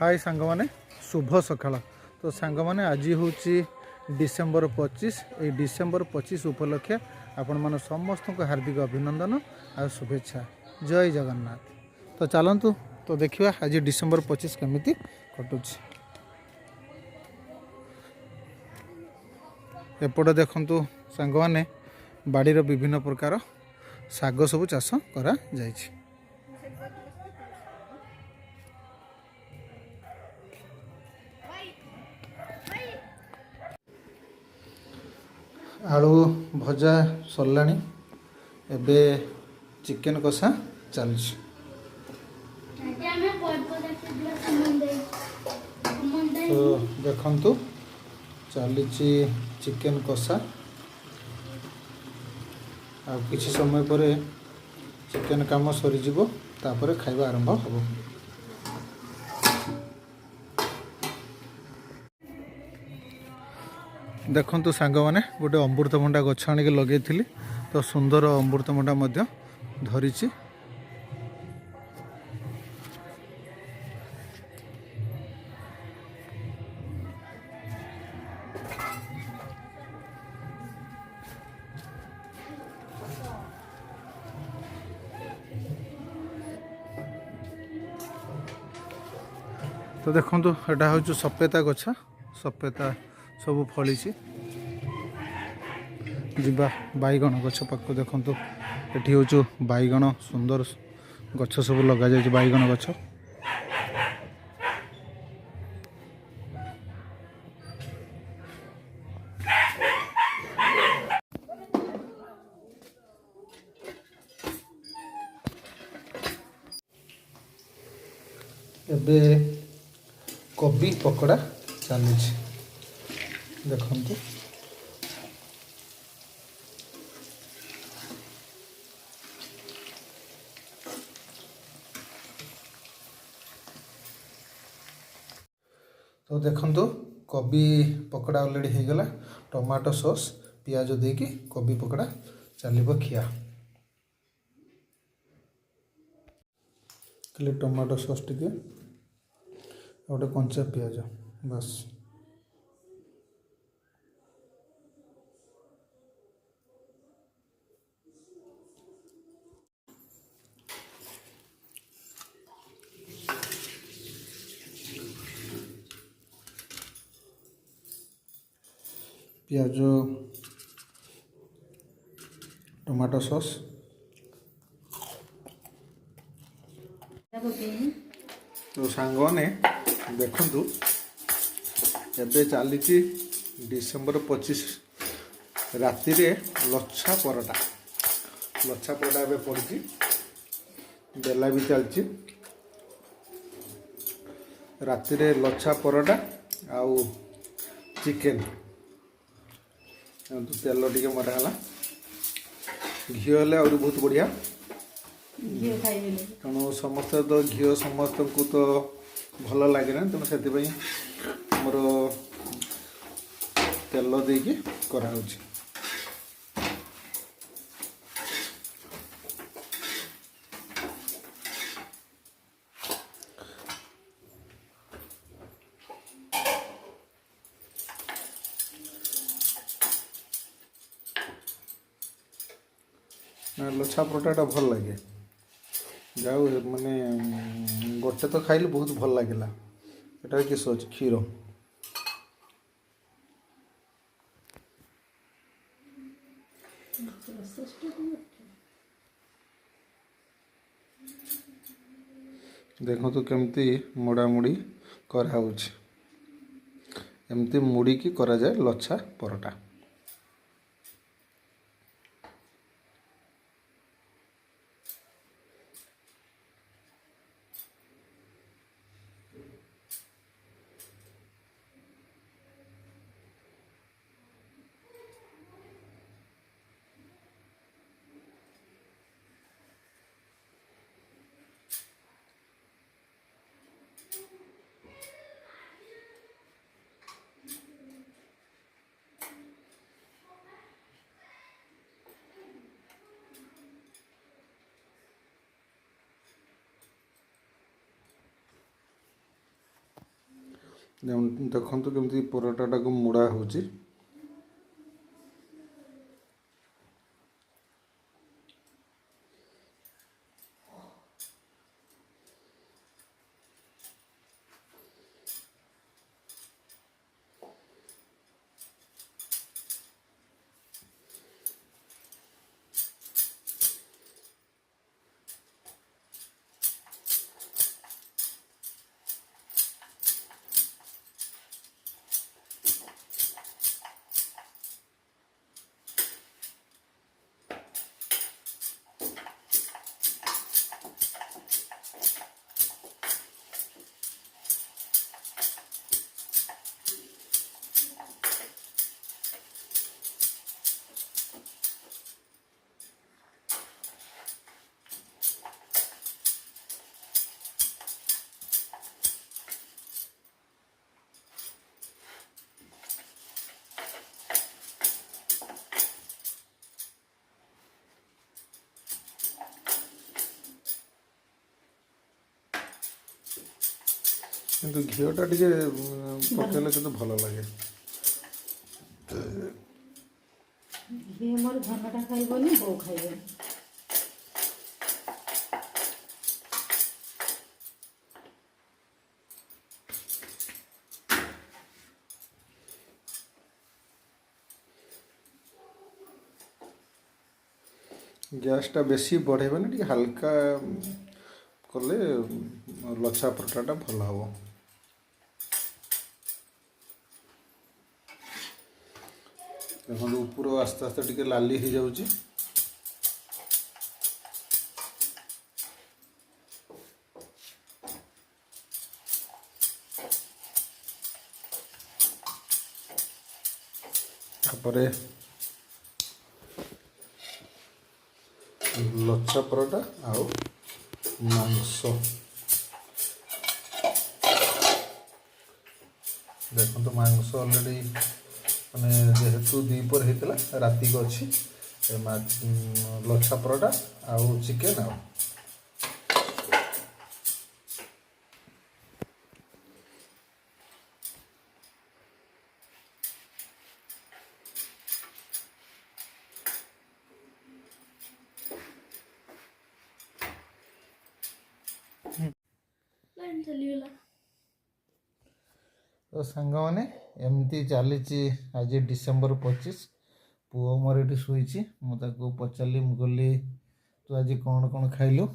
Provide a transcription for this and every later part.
हाय सांग मैंने शुभ सकाळ। तो सांग मैंने आज हूँ डिसेम्बर 25 ये डिसेम्बर 25 उपलक्षे आपण मान समस्त को हार्दिक अभिनंदन और शुभेच्छा। जय जगन्नाथ। तो चलतु तो देखा आज डिसेम्बर 25 केमी कटुच। एपटे देखु सांग मैंने बाड़ीर विभिन्न प्रकार शाग सब चाष करा जायछि। आलू भजा सरला एबे चिकेन कषा चलछि। तो देखंतु चली चिकेन कषा आ किछि समय पर चिकेन काम सरीजिव तापर खाइबा आरंभ हबो। देखंतु सांग माने गोटे अमृतभंडा गछ आनिक लगे तो सुंदर अमृतभंडा मध्य धरिछि। तो देखंतु एटा हूँ सपेता गछ सपेता सब फली जीवा बैगण गछ पाख देखु ये हूँ बैगण सुंदर गछ सब लग जाए बैगण गछ। एबे कोबी पकोड़ा चली देखंतु। तो देखंतु कोबी पकोड़ा ऑलरेडी हो गला। टमाटो सॉस पियाज देकी कोबी पकोड़ा चलिबो खिया। खाली टमाटो सॉस टिके गोटे कंचा पियाज बस। पियाज टमाटो सॉस तो सांग ने देखु एबे चली डिसेम्बर 25 राति रे लच्छा परोटा एबे पड़ी बेला भी चलती राति रे लच्छा परोटा आउ चिकेन तेल टे मराला घी हेल्ले और बहुत बढ़िया तेणु समस्त तो घी समस्त को तो भल लगे ना तेणु से मोर तेल देकी करा लच्छा परोटा भल लगे जाऊ माने गोटे तो खाइल बहुत भल लगे। एटा किस अच्छे क्षीर देखो तो केमती मुड़ामुड़ी कराउछ एमती मुड़ी की करा जाए लच्छा परोटा। ଦେଖନ୍ତୁ କେମିତି ପରଟାଟାକୁ ମୋଡ଼ା ହେଉଛି। କିନ୍ତୁ ଘିଅଟା ଟିକେ ପକେଇଲେ କିନ୍ତୁ ଭଲ ଲାଗେ। ଘି ମୋର ଧନଟା ଖାଇବନି, ବୋଉ ଖାଇବନି। ଗ୍ୟାସ୍ଟା ବେଶୀ ବଢ଼େଇବେନି, ଟିକେ ହାଲକା କଲେ ଲଛା ପରଟାଟା ଭଲ ହେବ। ଦେଖନ୍ତୁ ଉପରୁ ଆସ୍ତେ ଆସ୍ତେ ଟିକେ ଲାଲି ହେଇଯାଉଛି। ତାପରେ ଲଛା ପରଟା ଆଉ ମାଂସ, ଦେଖନ୍ତୁ ମାଂସ ଅଲରେଡ଼ି ମାନେ ଯେହେତୁ ଦ୍ୱିପହର ହେଇଥିଲା, ରାତିକି ଅଛି। ଲଛା ପରଟା ଆଉ ଚିକେନ୍ ଆଉ ତ ସାଙ୍ଗମାନେ ଏମିତି ଚାଲିଛି। ଆଜି ଡିସେମ୍ବର 25। ପୁଅ ମୋର ଏଠି ଶୋଇଛି। ମୁଁ ତାକୁ ପଚାରିଲି, ମୁଁ କହିଲି ତୁ ଆଜି କ'ଣ କ'ଣ ଖାଇଲୁ?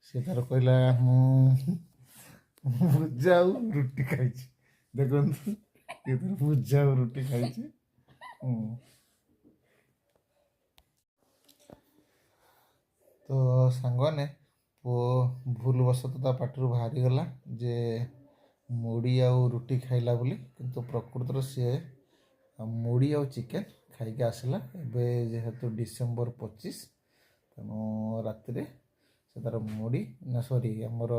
ସେ ତାର କହିଲା ମୁଁ ଭୁଜା ଆଉ ରୁଟି ଖାଇଛି। ଦେଖନ୍ତୁ ସେ ତାର ଭୁଜା ଆଉ ରୁଟି ଖାଇଛି। ତ ସାଙ୍ଗମାନେ ପୁଅ ଭୁଲବଶତଃ ତା ପାଟିରୁ ବାହାରିଗଲା ଯେ ମୁଢ଼ି ଆଉ ରୁଟି ଖାଇଲା ବୋଲି, କିନ୍ତୁ ପ୍ରକୃତରେ ସିଏ ମୁଢ଼ି ଆଉ ଚିକେନ୍ ଖାଇକି ଆସିଲା। ଏବେ ଯେହେତୁ ଡିସେମ୍ବର 25, ତେଣୁ ରାତିରେ ସେ ତାର ମୁଢ଼ି ଆମର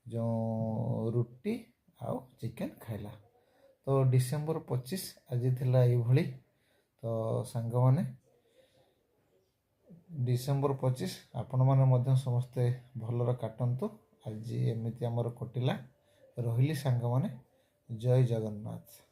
ଯେଉଁ ରୁଟି ଆଉ ଚିକେନ୍ ଖାଇଲା। ତ ଡିସେମ୍ବର 25 ଆଜି ଥିଲା ଏଇଭଳି। ତ ସାଙ୍ଗମାନେ ଡିସେମ୍ବର 25 ଆପଣମାନେ ମଧ୍ୟ ସମସ୍ତେ ଭଲରେ କାଟନ୍ତୁ। ଆଜି ଏମିତି ଆମର କଟିଲା। ରହିଲି ସାଙ୍ଗମାନେ, ଜୟ ଜଗନ୍ନାଥ।